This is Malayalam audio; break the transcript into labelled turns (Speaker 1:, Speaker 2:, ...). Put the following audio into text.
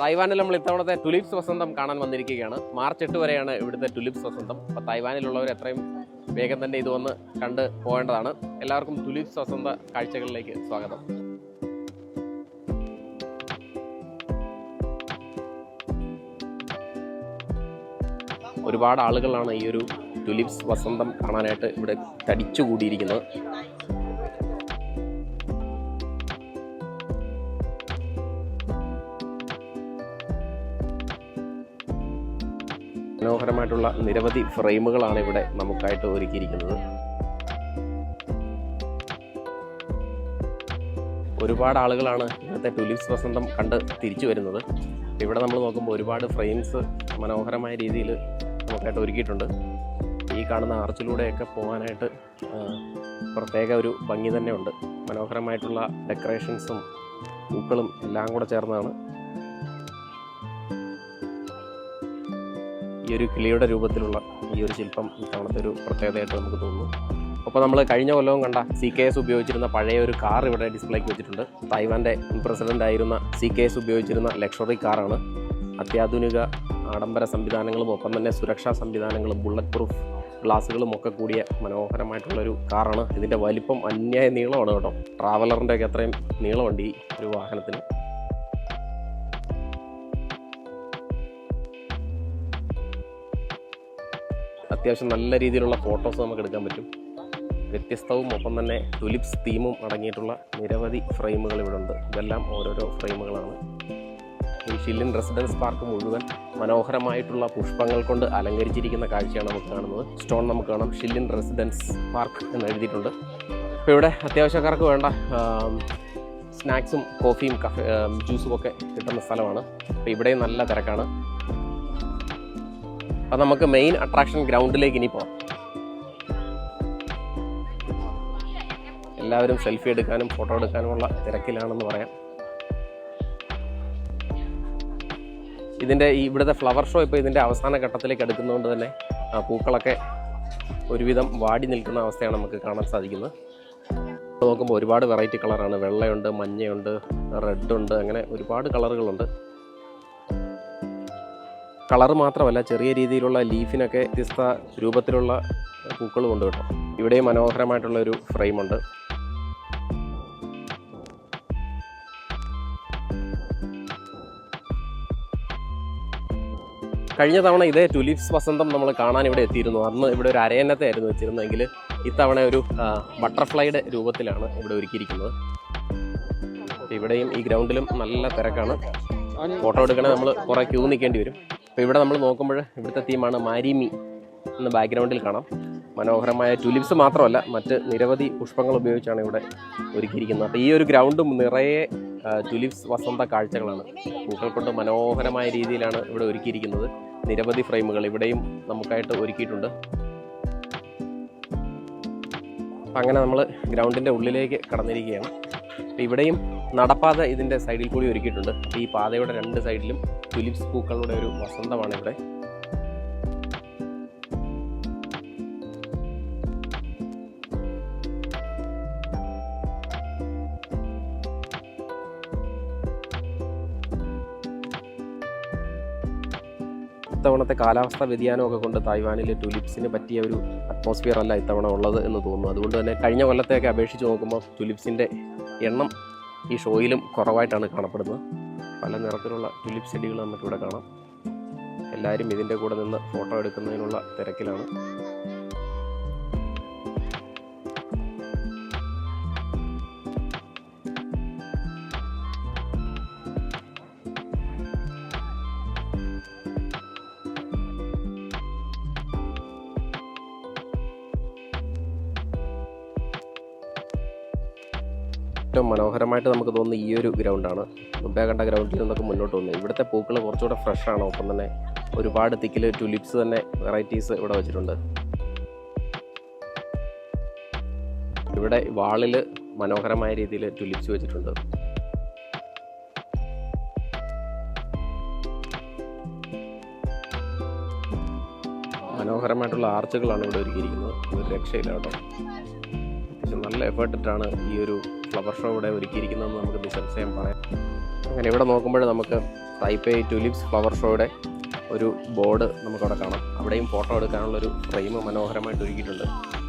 Speaker 1: തായ്വാനിൽ നമ്മൾ ഇത്തവണത്തെ ടുലിപ്സ് വസന്തം കാണാൻ വന്നിരിക്കുകയാണ്. മാർച്ച് 8 വരെയാണ് ഇവിടുത്തെ ടുലിപ്സ് വസന്തം. അപ്പോൾ തായ്വാനിലുള്ളവർ എത്രയും വേഗം തന്നെ ഇത് വന്ന് കണ്ട് പോകേണ്ടതാണ്. എല്ലാവർക്കും ടുലിപ്സ് വസന്ത കാഴ്ചകളിലേക്ക് സ്വാഗതം. ഒരുപാട് ആളുകളാണ് ഈ ഒരു ടുലിപ്സ് വസന്തം കാണാനായിട്ട് ഇവിടെ തടിച്ചുകൂടിയിരിക്കുന്നത്. മനോഹരമായിട്ടുള്ള നിരവധി ഫ്രെയിമുകളാണ് ഇവിടെ നമുക്കായിട്ട് ഒരുക്കിയിരിക്കുന്നത്. ഒരുപാട് ആളുകളാണ് ഇന്നത്തെ ടുലിപ്സ് വസന്തം കണ്ട് തിരിച്ചു വരുന്നത്. ഇവിടെ നമ്മൾ നോക്കുമ്പോൾ ഒരുപാട് ഫ്രെയിംസ് മനോഹരമായ രീതിയിൽ നമുക്കായിട്ട് ഒരുക്കിയിട്ടുണ്ട്. ഈ കാണുന്ന ആർച്ചിലൂടെയൊക്കെ പോകാനായിട്ട് പ്രത്യേക ഒരു ഭംഗി തന്നെയുണ്ട്. മനോഹരമായിട്ടുള്ള ഡെക്കറേഷൻസും പൂക്കളും എല്ലാം കൂടെ ചേർന്നാണ് ഈ ഒരു കിളിയുടെ രൂപത്തിലുള്ള ഈ ഒരു ശില്പം ഇത്തവണത്തെ ഒരു പ്രത്യേകതയായിട്ട് നമുക്ക് തോന്നുന്നു. അപ്പോൾ നമ്മൾ കഴിഞ്ഞ കൊല്ലവും കണ്ട CKS ഉപയോഗിച്ചിരുന്ന പഴയ ഒരു കാർ ഇവിടെ ഡിസ്പ്ലേക്ക് വെച്ചിട്ടുണ്ട്. തായ്വാൻ്റെ പ്രസിഡന്റ് ആയിരുന്ന CKS ഉപയോഗിച്ചിരുന്ന ലക്ഷറി കാറാണ്. അത്യാധുനിക ആഡംബര സംവിധാനങ്ങളും ഒപ്പം തന്നെ സുരക്ഷാ സംവിധാനങ്ങളും ബുള്ളറ്റ് പ്രൂഫ് ഗ്ലാസുകളും ഒക്കെ കൂടിയ മനോഹരമായിട്ടുള്ളൊരു കാറാണ്. ഇതിൻ്റെ വലിപ്പം അന്യായ നീളമാണ് കേട്ടോ. ട്രാവലറിൻ്റെ ഒക്കെ അത്രയും നീളമുണ്ട് ഈ ഒരു വാഹനത്തിന്. അത്യാവശ്യം നല്ല രീതിയിലുള്ള ഫോട്ടോസ് നമുക്ക് എടുക്കാൻ പറ്റും. വ്യത്യസ്തവും ഒപ്പം തന്നെ ടുലിപ്സ് തീമും അടങ്ങിയിട്ടുള്ള നിരവധി ഫ്രെയിമുകൾ ഇവിടെ ഉണ്ട്. ഇതെല്ലാം ഓരോരോ ഫ്രെയിമുകളാണ്. ഈ ഷില്ലിൻ റെസിഡൻസ് പാർക്ക് മുഴുവൻ മനോഹരമായിട്ടുള്ള പുഷ്പങ്ങൾ കൊണ്ട് അലങ്കരിച്ചിരിക്കുന്ന കാഴ്ചയാണ് നമുക്ക് കാണുന്നത്. സ്റ്റോൺ നമുക്ക് കാണാം, ഷില്ലിൻ റെസിഡൻസ് പാർക്ക് എന്ന് എഴുതിയിട്ടുണ്ട്. അപ്പോൾ ഇവിടെ അത്യാവശ്യക്കാർക്ക് വേണ്ട സ്നാക്സും കോഫിയും ജ്യൂസും ഒക്കെ കിട്ടുന്ന സ്ഥലമാണ്. അപ്പോൾ ഇവിടെയും നല്ല തിരക്കാണ്. അപ്പോൾ നമുക്ക് മെയിൻ അട്രാക്ഷൻ ഗ്രൗണ്ടിലേക്ക് ഇനി പോകാം. എല്ലാവരും സെൽഫി എടുക്കാനും ഫോട്ടോ എടുക്കാനുമുള്ള തിരക്കിലാണെന്ന് പറയാം. ഇവിടുത്തെ ഫ്ലവർ ഷോ ഇപ്പോൾ ഇതിൻ്റെ അവസാന ഘട്ടത്തിലേക്ക് എടുക്കുന്നതുകൊണ്ട് തന്നെ പൂക്കളൊക്കെ ഒരുവിധം വാടി നിൽക്കുന്ന അവസ്ഥയാണ് നമുക്ക് കാണാൻ സാധിക്കുന്നത്. നോക്കുമ്പോൾ ഒരുപാട് വെറൈറ്റി കളറാണ്. വെള്ളയുണ്ട്, മഞ്ഞയുണ്ട്, റെഡുണ്ട്, അങ്ങനെ ഒരുപാട് കളറുകളുണ്ട്. കളർ മാത്രമല്ല, ചെറിയ രീതിയിലുള്ള ലീഫിനൊക്കെ വ്യത്യസ്ത രൂപത്തിലുള്ള പൂക്കളും ഉണ്ട് കേട്ടോ. ഇവിടെയും മനോഹരമായിട്ടുള്ളൊരു ഫ്രെയിമുണ്ട്. കഴിഞ്ഞ തവണ ഇതേ ടുലിപ്സ് വസന്തം നമ്മൾ കാണാൻ ഇവിടെ എത്തിയിരുന്നു. അന്ന് ഇവിടെ ഒരു അരയന്നത്തെ ആയിരുന്നു വെച്ചിരുന്നതെങ്കിൽ ഇത്തവണ ഒരു ബട്ടർഫ്ലൈയുടെ രൂപത്തിലാണ് ഇവിടെ ഒരുക്കിയിരിക്കുന്നത്. ഇവിടെയും ഈ ഗ്രൗണ്ടിലും നല്ല തിരക്കാണ്. ഫോട്ടോ എടുക്കണേ നമ്മൾ കുറേ ക്യൂ നിൽക്കേണ്ടി വരും. അപ്പോൾ ഇവിടെ നമ്മൾ നോക്കുമ്പോൾ ഇവിടുത്തെ തീമാണ് മാരിമി എന്ന് ബാക്ക്ഗ്രൗണ്ടിൽ കാണാം. മനോഹരമായ ടുലിപ്സ് മാത്രമല്ല, മറ്റ് നിരവധി പുഷ്പങ്ങൾ ഉപയോഗിച്ചാണ് ഇവിടെ ഒരുക്കിയിരിക്കുന്നത്. അപ്പോൾ ഈ ഒരു ഗ്രൗണ്ടും നിറയെ ടുലിപ്സ് വസന്ത കാഴ്ചകളാണ്. പൂക്കൾ കൊണ്ട് മനോഹരമായ രീതിയിലാണ് ഇവിടെ ഒരുക്കിയിരിക്കുന്നത്. നിരവധി ഫ്രെയിമുകൾ ഇവിടെയും നമുക്കായിട്ട് ഒരുക്കിയിട്ടുണ്ട്. അപ്പം അങ്ങനെ നമ്മൾ ഗ്രൗണ്ടിൻ്റെ ഉള്ളിലേക്ക് കടന്നിരിക്കുകയാണ്. അപ്പോൾ ഇവിടെയും നടപ്പാത ഇതിൻ്റെ സൈഡിൽ കൂടി ഒരുക്കിയിട്ടുണ്ട്. ഈ പാതയുടെ രണ്ട് സൈഡിലും ടുലിപ്സ് പൂക്കളുടെ ഒരു വസന്തമാണ് ഇവിടെ. ഇത്തവണത്തെ കാലാവസ്ഥാ വ്യതിയാനമൊക്കെ കൊണ്ട് തായ്വാനിൽ ടുലിപ്സിന് പറ്റിയ ഒരു അറ്റ്മോസ്ഫിയർ അല്ല ഇത്തവണ ഉള്ളത് എന്ന് തോന്നുന്നു. അതുകൊണ്ട് തന്നെ കഴിഞ്ഞ കൊല്ലത്തെയൊക്കെ അപേക്ഷിച്ച് നോക്കുമ്പോൾ ടുലിപ്സിൻ്റെ എണ്ണം ഈ ഷോയിലും കുറവായിട്ടാണ് കാണപ്പെടുന്നത്. പല നിറത്തിലുള്ള ടുലിപ്പ് ചെടികൾ നമുക്കിവിടെ കാണാം. എല്ലാവരും ഇതിൻ്റെ കൂടെ നിന്ന് ഫോട്ടോ എടുക്കുന്നതിനുള്ള തിരക്കിലാണ്. ഏറ്റവും മനോഹരമായിട്ട് നമുക്ക് തോന്നുന്ന ഈ ഒരു ഗ്രൗണ്ടാണ്. മുമ്പേ കണ്ട ഗ്രൗണ്ടിൽ നിന്നൊക്കെ മുന്നോട്ട് വന്നു. ഇവിടുത്തെ പൂക്കൾ കുറച്ചുകൂടെ ഫ്രഷാണ്. ഒപ്പം തന്നെ ഒരുപാട് തിക്കിൽ ടുലിപ്സ് തന്നെ വെറൈറ്റീസ് ഇവിടെ വെച്ചിട്ടുണ്ട്. ഇവിടെ വാളിൽ മനോഹരമായ രീതിയിൽ ടുലിപ്സ് വെച്ചിട്ടുണ്ട്. മനോഹരമായിട്ടുള്ള ആർച്ചുകളാണ് ഇവിടെ ഒരുക്കിയിരിക്കുന്നത്. ഒരു രക്ഷയില്ല കേട്ടോ. നല്ല എഫേർട്ടിട്ടാണ് ഈ ഒരു ഫ്ലവർ ഷോ ഇവിടെ ഒരുക്കിയിരിക്കുന്നതെന്ന് നമുക്ക് നിസ്സംശയം പറയാം. അങ്ങനെ ഇവിടെ നോക്കുമ്പോൾ നമുക്ക് തായ്പേയ് ടുലിപ്സ് ഫ്ലവർ ഷോയുടെ ഒരു ബോർഡ് നമുക്കവിടെ കാണാം. അവിടെയും ഫോട്ടോ എടുക്കാനുള്ളൊരു ഫ്രെയിം മനോഹരമായിട്ട് ഒരുക്കിയിട്ടുണ്ട്.